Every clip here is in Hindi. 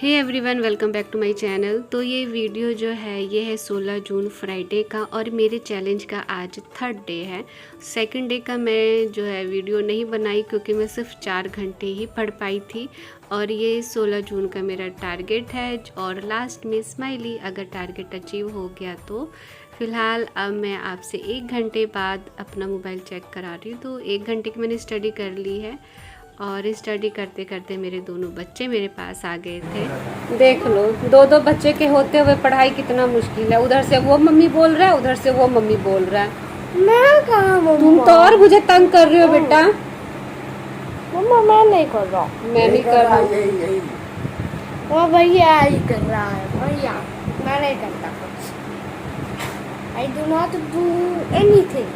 Hey everyone, welcome back to my channel. तो ये वीडियो जो है ये है 16 जून फ्राइडे का और मेरे चैलेंज का आज थर्ड डे है। सेकंड डे का मैं जो है वीडियो नहीं बनाई क्योंकि मैं सिर्फ 4 घंटे ही पढ़ पाई थी। और ये 16 जून का मेरा टारगेट है और लास्ट में स्माइली अगर टारगेट अचीव हो गया तो फ़िलहाल अब मैं आपसे 1 घंटे बाद अपना मोबाइल चेक करा रही हूँ। तो 1 घंटे की मैंने स्टडी कर ली है और स्टडी करते करते मेरे दोनों बच्चे मेरे पास आ गए थे। देख लो, दो बच्चे के होते हुए पढ़ाई कितना मुश्किल है। उधर से वो मम्मी बोल रहा है, उधर से वो मम्मी बोल रहा है। मैं कहाँ मम्मा? तुम तो और मुझे तंग कर रहे हो बेटा। मम्मा मैं नहीं कर रहा हूँ। मैं नहीं कर रहा हूँ। वो भैया ही कर रहा है। भैया मैं नहीं करता कुछ। I do not do anything.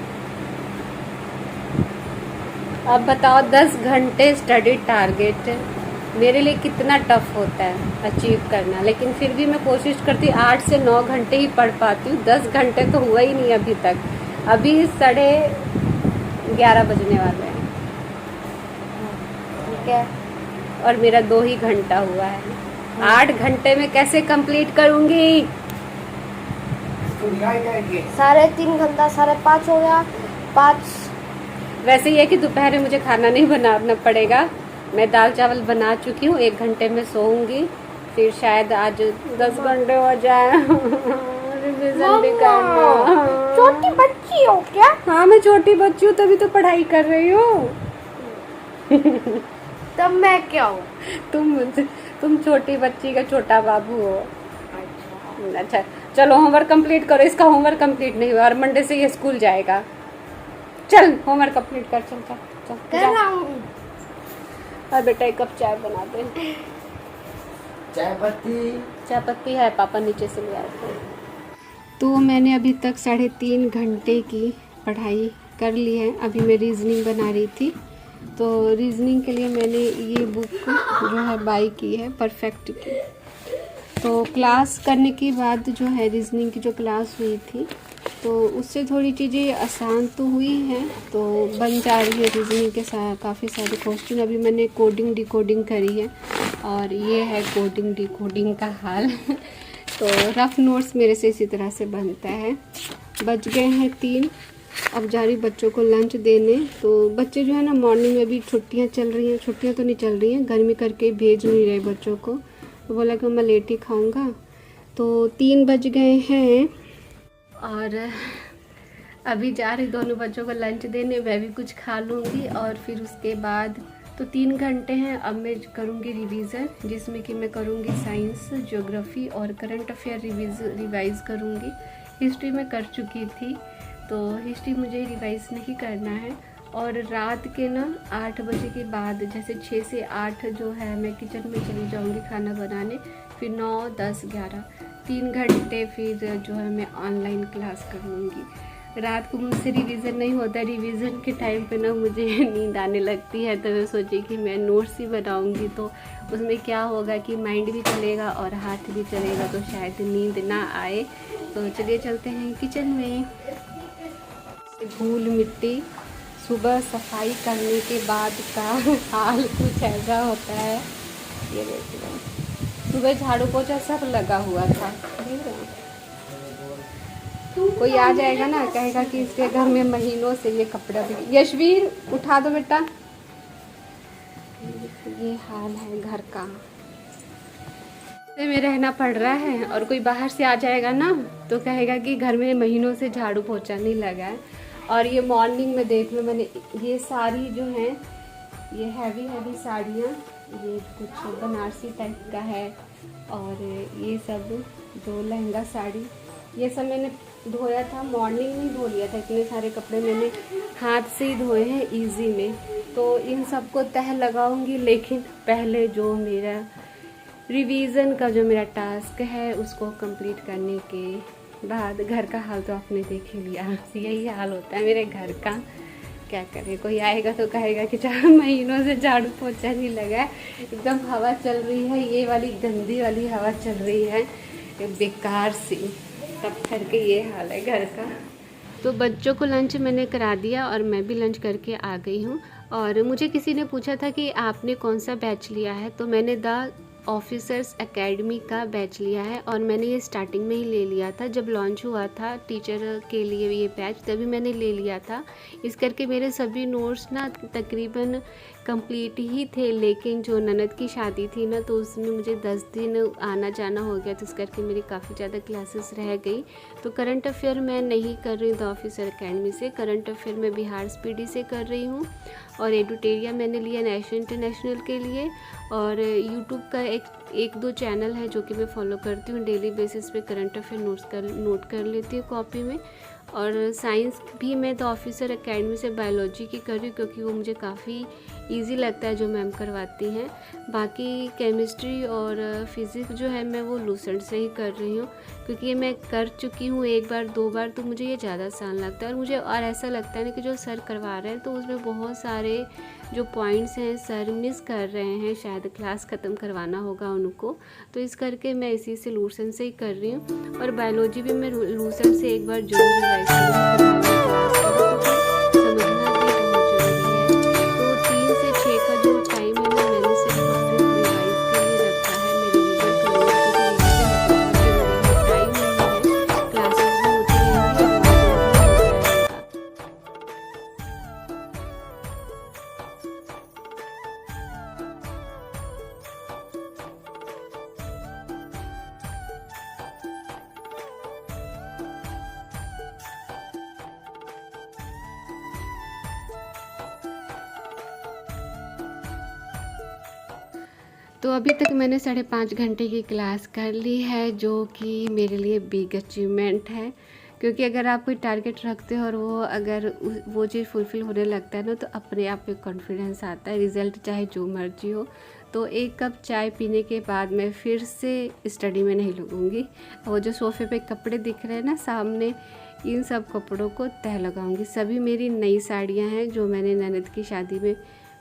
अब बताओ 10 घंटे स्टडी टारगेट मेरे लिए कितना टफ होता है अचीव करना, लेकिन फिर भी मैं कोशिश करती 8 से 9 घंटे ही पढ़ पाती हूँ। 10 घंटे तो हुआ ही नहीं अभी तक। अभी 11:30 बजने वाले हैं, ठीक है, और मेरा 2 ही घंटा हुआ है। 8 घंटे में कैसे कंप्लीट करूँगी? 3.5 घंटा 5:30 हो गया। 5 वैसे ये कि दोपहर में मुझे खाना नहीं बनाना पड़ेगा। मैं दाल चावल बना चुकी हूँ। 1 घंटे में सोऊंगी, फिर शायद आज 10 घंटे हो जाए। रिवीजन भी करना। छोटी बच्ची हो क्या? हाँ, मैं छोटी बच्ची हूँ तभी तो पढ़ाई कर रही हूँ। तब मैं क्या हूँ? तुम छोटी बच्ची का छोटा बाबू हो। अच्छा चलो, होमवर्क कंप्लीट करो। इसका होमवर्क कंप्लीट नहीं हुआ और मंडे से ये स्कूल जाएगा। चल होमवर्क कंप्लीट कर। चल चल चल कर रहा हूँ। और बेटा 1 कप चाय बना दे। चाय पत्ती है, पापा नीचे से ले आए थे। तो मैंने अभी तक 3.5 घंटे की पढ़ाई कर ली है। अभी मैं रीजनिंग बना रही थी, तो रीजनिंग के लिए मैंने ये बुक जो है बाई की है, परफेक्ट की। तो क्लास करने के बाद जो है रीजनिंग की जो क्लास हुई थी तो उससे थोड़ी चीज़ें आसान तो हुई हैं, तो बन जा रही है रीजनिंग के साथ काफ़ी सारे क्वेश्चन। अभी मैंने कोडिंग डिकोडिंग करी है और ये है कोडिंग डिकोडिंग का हाल। तो रफ़ नोट्स मेरे से इसी तरह से बनता है। बज गए हैं 3। अब जा रही बच्चों को लंच देने। तो बच्चे जो है ना, मॉर्निंग में भी छुट्टियाँ चल रही हैं। छुट्टियाँ तो नहीं चल रही हैं, गर्मी करके भेज नहीं रहे बच्चों को। तो बोला कि मैं लेट ही खाऊँगा। तो 3 बज गए हैं और अभी जा रही दोनों बच्चों को लंच देने। मैं भी कुछ खा लूँगी और फिर उसके बाद तो 3 घंटे हैं। अब मैं करूँगी रिवीज़न, जिसमें कि मैं करूँगी साइंस, ज्योग्राफी और करंट अफेयर रिवाइज़ करूँगी। हिस्ट्री में कर चुकी थी, तो हिस्ट्री मुझे रिवाइज़ नहीं करना है। और रात के ना 8 बजे के बाद, जैसे 6 से 8 जो है, मैं किचन में चली जाऊँगी खाना बनाने। फिर 9, 10, 11 3 घंटे फिर जो है मैं ऑनलाइन क्लास करूँगी। रात को मुझसे रिवीज़न नहीं होता। रिवीज़न के टाइम पे ना मुझे नींद आने लगती है, तो मैं सोची कि मैं नोट्स ही बनाऊँगी, तो उसमें क्या होगा कि माइंड भी चलेगा और हाथ भी चलेगा, तो शायद नींद ना आए। तो चलिए चलते हैं किचन में। धूल मिट्टी सुबह सफाई करने के बाद का हाल कुछ ऐसा होता है। ये देख लो, सुबह झाड़ू पोछा सब लगा हुआ था। देख रहे हो, कोई आ जाएगा ना, कहेगा कि इसके घर में महीनों से ये कपड़ा भी। यशवीर उठा दो बेटा। ये हाल है घर का, में रहना पड़ रहा है। और कोई बाहर से आ जाएगा ना तो कहेगा कि घर में महीनों से झाड़ू पोछा नहीं लगा है। और ये मॉर्निंग में देख लो, मैंने ये साड़ी जो है, ये हैवी साड़ियाँ, ये कुछ बनारसी टाइप का है और ये सब 2 लहंगा साड़ी, ये सब मैंने धोया था। मॉर्निंग में धो लिया था। इतने सारे कपड़े मैंने हाथ से ही धोए हैं इजी में। तो इन सबको तह लगाऊंगी, लेकिन पहले जो मेरा रिवीज़न का जो मेरा टास्क है उसको कंप्लीट करने के बाद, घर का हाल तो आपने देख ही लिया। यही हाल होता है मेरे घर का। क्या करें, कोई आएगा तो कहेगा कि 4 महीनों से झाड़ू पोछा नहीं लगा है। एकदम हवा चल रही है, ये वाली गंदी वाली हवा चल रही है, बेकार सी। तब करके ये हाल है घर का। तो बच्चों को लंच मैंने करा दिया और मैं भी लंच करके आ गई हूँ। और मुझे किसी ने पूछा था कि आपने कौन सा बैच लिया है, तो मैंने द ऑफिसर्स एकेडमी का बैच लिया है और मैंने ये स्टार्टिंग में ही ले लिया था। जब लॉन्च हुआ था टीचर के लिए ये बैच तभी मैंने ले लिया था। इस करके मेरे सभी नोट्स ना तकरीबन कंप्लीट ही थे, लेकिन जो ननद की शादी थी ना तो उसमें मुझे 10 दिन आना जाना हो गया, तो इस करके मेरी काफ़ी ज़्यादा क्लासेस रह गई। तो करंट अफेयर मैं नहीं कर रही हूँ द ऑफिसर एकेडमी से, करंट अफेयर मैं बिहार स्पीडी से कर रही हूँ और एडुटेरिया मैंने लिया नेशनल इंटरनेशनल के लिए। और यूट्यूब का एक दो चैनल है जो कि मैं फॉलो करती हूँ, डेली बेसिस पे करंट अफेयर नोट कर लेती हूँ कॉपी में। और साइंस भी मैं द ऑफिसर एकेडमी से बायोलॉजी की कर रही हूँ क्योंकि वो मुझे काफ़ी इजी लगता है जो मैम करवाती हैं। बाकी केमिस्ट्री और फिज़िक्स जो है मैं वो लूसेंट से ही कर रही हूँ क्योंकि ये मैं कर चुकी हूँ एक बार दो बार, तो मुझे ये ज़्यादा आसान लगता है। और मुझे और ऐसा लगता है ना कि जो सर करवा रहे हैं तो उसमें बहुत सारे जो पॉइंट्स हैं सर मिस कर रहे हैं, शायद क्लास ख़त्म करवाना होगा उनको, तो इस करके मैं इसी से लूसेंट से ही कर रही हूँ। और बायोलॉजी भी मैं लूसेंट से एक बार जरूर रिवाइज करूँगी, समझना भी बहुत ज़रूरी है। तो 3 से 6 का जो टाइम है ना मैंने सिर्फ और सिर्फ रिवाइज के लिए रखा है, मैं रिवीजन करूँगी क्योंकि रिवीजन बहुत ज़रूरी है, टाइम नहीं है, क्लासेस भी होती रहेंगी और रिवीजन भी हो जाएगा। तो अभी तक मैंने 5.5 घंटे की क्लास कर ली है, जो कि मेरे लिए बिग अचीवमेंट है। क्योंकि अगर आप कोई टारगेट रखते हो और वो चीज़ फुलफ़िल होने लगता है ना तो अपने आप में कॉन्फिडेंस आता है, रिज़ल्ट चाहे जो मर्जी हो। तो 1 कप चाय पीने के बाद मैं फिर से स्टडी में नहीं लगूंगी। वो जो सोफ़े पे कपड़े दिख रहे हैं ना सामने, इन सब कपड़ों को तह लगाऊंगी। सभी मेरी नई साड़ियाँ हैं जो मैंने ननद की शादी में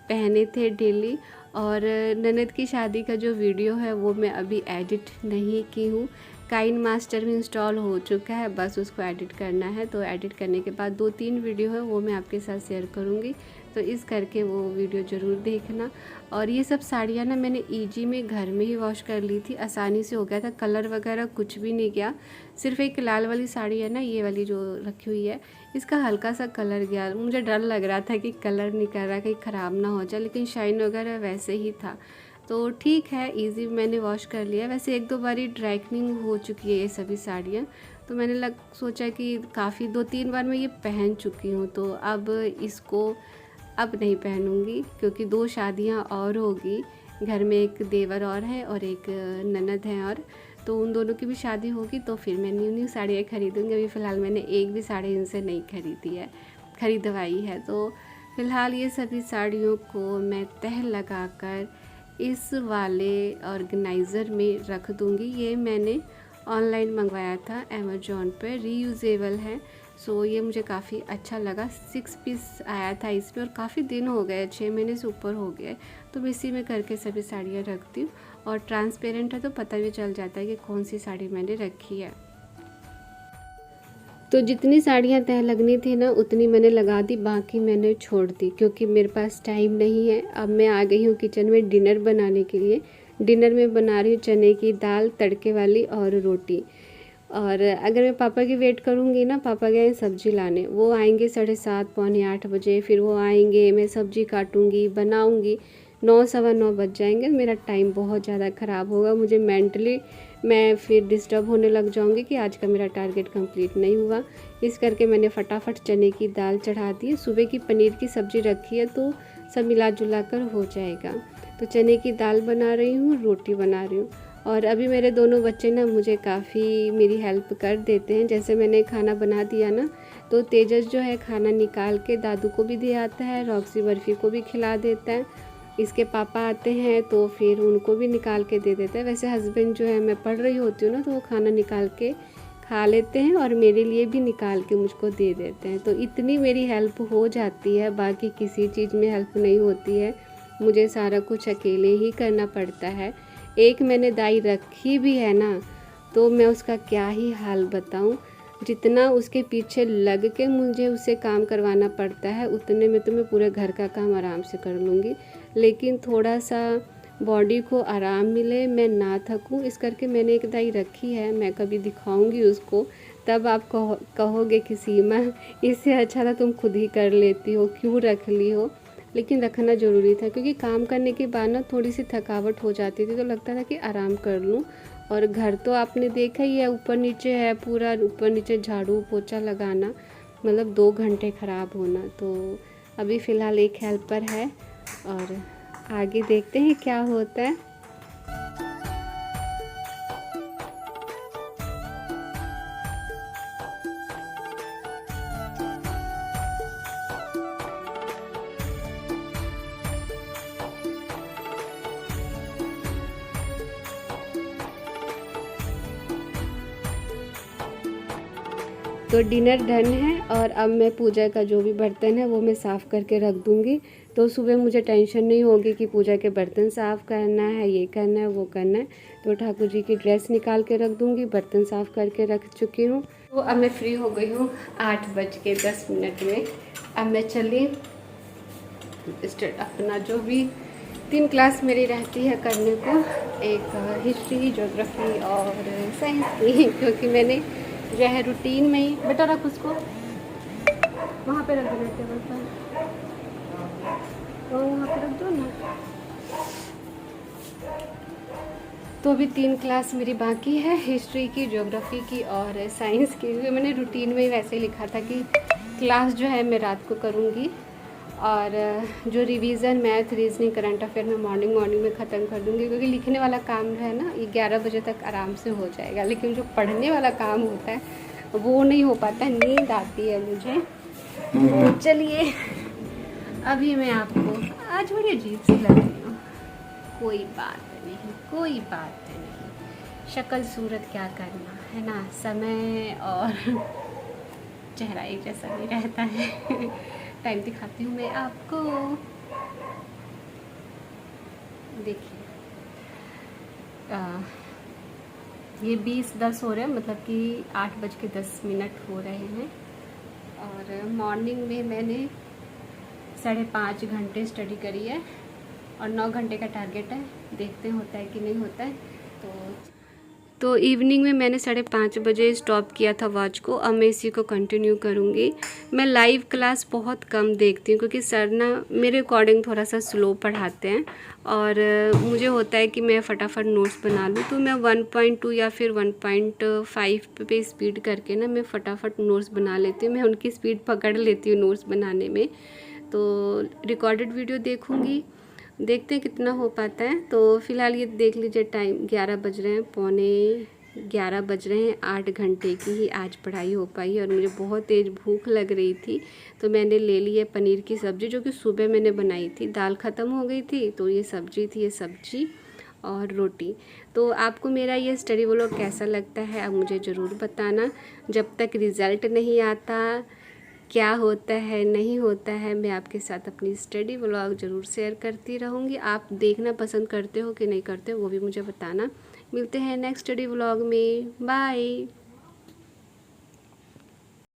पहने थे डेली। और ननद की शादी का जो वीडियो है वो मैं अभी एडिट नहीं की हूँ, काइन मास्टर में इंस्टॉल हो चुका है, बस उसको एडिट करना है। तो एडिट करने के बाद 2-3 वीडियो है वो मैं आपके साथ शेयर करूँगी, तो इस करके वो वीडियो ज़रूर देखना। और ये सब साड़ियाँ ना मैंने ईजी में घर में ही वॉश कर ली थी, आसानी से हो गया था, कलर वगैरह कुछ भी नहीं गया। सिर्फ एक लाल वाली साड़ी है ना, ये वाली जो रखी हुई है, इसका हल्का सा कलर गया। मुझे डर लग रहा था कि कलर निकल रहा है कहीं ख़राब ना हो जाए, लेकिन शाइन वगैरह वैसे ही था, तो ठीक है, इजी मैंने वॉश कर लिया। वैसे 1-2 बारी ड्राई क्लीनिंग हो चुकी है ये सभी साड़ियाँ, तो मैंने सोचा कि काफ़ी 2-3 बार मैं ये पहन चुकी हूँ, तो अब इसको अब नहीं पहनूंगी क्योंकि 2 शादियाँ और होगी। घर में एक देवर और है और एक ननद है, और तो उन दोनों की भी शादी होगी तो फिर मैं न्यू साड़ियाँ खरीदूँगी। अभी फ़िलहाल मैंने एक भी साड़ी इनसे नहीं खरीदी है, खरीदवाई है। तो फ़िलहाल ये सभी साड़ियों को मैं तह लगाकर इस वाले ऑर्गेनाइज़र में रख दूँगी। ये मैंने ऑनलाइन मंगवाया था अमेज़ॉन पर, रीयूजेबल है, सो ये मुझे काफ़ी अच्छा लगा। 6 पीस आया था इसमें और काफ़ी दिन हो गए, 6 महीने से ऊपर हो गए, तो मैं इसी में करके सभी साड़ियाँ रखती हूँ। और ट्रांसपेरेंट है तो पता भी चल जाता है कि कौन सी साड़ी मैंने रखी है। तो जितनी साड़ियाँ तह लगनी थी ना उतनी मैंने लगा दी, बाकी मैंने छोड़ दी क्योंकि मेरे पास टाइम नहीं है। अब मैं आ गई हूँ किचन में डिनर बनाने के लिए। डिनर में बना रही हूँ चने की दाल तड़के वाली और रोटी। और अगर मैं पापा की वेट करूँगी ना, पापा गए सब्ज़ी लाने, वो आएंगे 7:30 पौने 8 बजे, फिर वो आएंगे, मैं सब्ज़ी काटूँगी, बनाऊँगी, 9 सवा 9 बज जाएंगे। मेरा टाइम बहुत ज़्यादा ख़राब होगा, मुझे मेंटली मैं फिर डिस्टर्ब होने लग जाऊँगी कि आज का मेरा टारगेट कंप्लीट नहीं हुआ। इस करके मैंने फटाफट चने की दाल चढ़ा दी। सुबह की पनीर की सब्ज़ी रखी है तो सब मिला जुला कर हो जाएगा। तो चने की दाल बना रही हूँ, रोटी बना रही हूँ। और अभी मेरे दोनों बच्चे ना मुझे काफ़ी मेरी हेल्प कर देते हैं। जैसे मैंने खाना बना दिया ना तो तेजस जो है खाना निकाल के दादू को भी दे आता है, रॉक्सी बर्फ़ी को भी खिला देता है। इसके पापा आते हैं तो फिर उनको भी निकाल के दे देता है। वैसे हस्बैंड जो है, मैं पढ़ रही होती हूँ ना तो वो खाना निकाल के खा लेते हैं और मेरे लिए भी निकाल के मुझको दे देते हैं। तो इतनी मेरी हेल्प हो जाती है, बाकी किसी चीज़ में हेल्प नहीं होती है, मुझे सारा कुछ अकेले ही करना पड़ता है। एक मैंने दाई रखी भी है ना तो मैं उसका क्या ही हाल बताऊं। जितना उसके पीछे लग के मुझे उससे काम करवाना पड़ता है उतने में तो मैं पूरे घर का काम आराम से कर लूँगी, लेकिन थोड़ा सा बॉडी को आराम मिले, मैं ना थकूं, इस करके मैंने एक दाई रखी है। मैं कभी दिखाऊंगी उसको, तब आप कहोगे कि सीमा इससे अच्छा था तुम खुद ही कर लेती हो, क्यों रख ली हो। लेकिन रखना ज़रूरी था, क्योंकि काम करने के बाद ना थोड़ी सी थकावट हो जाती थी, तो लगता था कि आराम कर लूँ। और घर तो आपने देखा ही है, ऊपर नीचे है, पूरा ऊपर नीचे झाड़ू पोछा लगाना, मतलब 2 घंटे ख़राब होना। तो अभी फ़िलहाल एक हेल्पर है और आगे देखते हैं क्या होता है। तो डिनर डन है और अब मैं पूजा का जो भी बर्तन है वो मैं साफ़ करके रख दूँगी। तो सुबह मुझे टेंशन नहीं होगी कि पूजा के बर्तन साफ़ करना है, ये करना है, वो करना है। तो ठाकुर जी की ड्रेस निकाल के रख दूँगी, बर्तन साफ़ करके रख चुकी हूँ। तो अब मैं फ्री हो गई हूँ 8:10 में। अब मैं चली अपना जो भी 3 क्लास मेरी रहती है करने को, एक हिस्ट्री, ज्योग्राफी और साइंस की, क्योंकि मैंने जो है रूटीन में ही। बेटा रख उसको वहाँ पे, रख देना टेबल पर, तो वहाँ पे रख दो ना। तो अभी 3 क्लास मेरी बाकी है, हिस्ट्री की, ज्योग्राफी की और साइंस की। मैंने रूटीन में ही वैसे ही लिखा था कि क्लास जो है मैं रात को करूँगी, और जो revision, math, reasoning, current affair में मॉर्निंग में ख़त्म कर दूँगी, क्योंकि लिखने वाला काम जो है ना ये 11 बजे तक आराम से हो जाएगा। लेकिन जो पढ़ने वाला काम होता है वो नहीं हो पाता, नींद आती है मुझे। तो चलिए, अभी मैं आपको, आज बड़ी अजीब सी लग रही हूँ, कोई बात नहीं, कोई बात नहीं, शक्ल सूरत क्या करना है ना, समय और चेहरा एक जैसा नहीं रहता है। टाइम दिखाती हूँ मैं आपको, देखिए ये 20:10 हो रहे हैं, मतलब कि 8:10 हो रहे हैं। और मॉर्निंग में मैंने 5.5 घंटे स्टडी करी है और 9 घंटे का टारगेट है, देखते हैं होता है कि नहीं होता है। तो इवनिंग में मैंने 5:30 बजे स्टॉप किया था वॉच को, अब मैं इसी को कंटिन्यू करूँगी। मैं लाइव क्लास बहुत कम देखती हूँ, क्योंकि सर ना मेरे अकॉर्डिंग थोड़ा सा स्लो पढ़ाते हैं, और मुझे होता है कि मैं फटाफट नोट्स बना लूँ। तो मैं 1.2 या फिर 1.5 पे स्पीड करके ना मैं फटाफट नोट्स बना लेती हूँ, मैं उनकी स्पीड पकड़ लेती हूँ नोट्स बनाने में। तो रिकॉर्डेड वीडियो देखूँगी, देखते हैं कितना हो पाता है। तो फ़िलहाल ये देख लीजिए, टाइम 11 बज रहे हैं, 11:15 बज रहे हैं। 8 घंटे की ही आज पढ़ाई हो पाई, और मुझे बहुत तेज़ भूख लग रही थी, तो मैंने ले ली है पनीर की सब्ज़ी, जो कि सुबह मैंने बनाई थी। दाल ख़त्म हो गई थी, तो ये सब्ज़ी थी, ये सब्ज़ी और रोटी। तो आपको मेरा ये स्टडी व्लॉग कैसा लगता है, आप मुझे ज़रूर बताना। जब तक रिज़ल्ट नहीं आता, क्या होता है नहीं होता है, मैं आपके साथ अपनी स्टडी व्लॉग ज़रूर शेयर करती रहूँगी। आप देखना पसंद करते हो कि नहीं करते हो, वो भी मुझे बताना। मिलते हैं नेक्स्ट स्टडी व्लॉग में, बाय।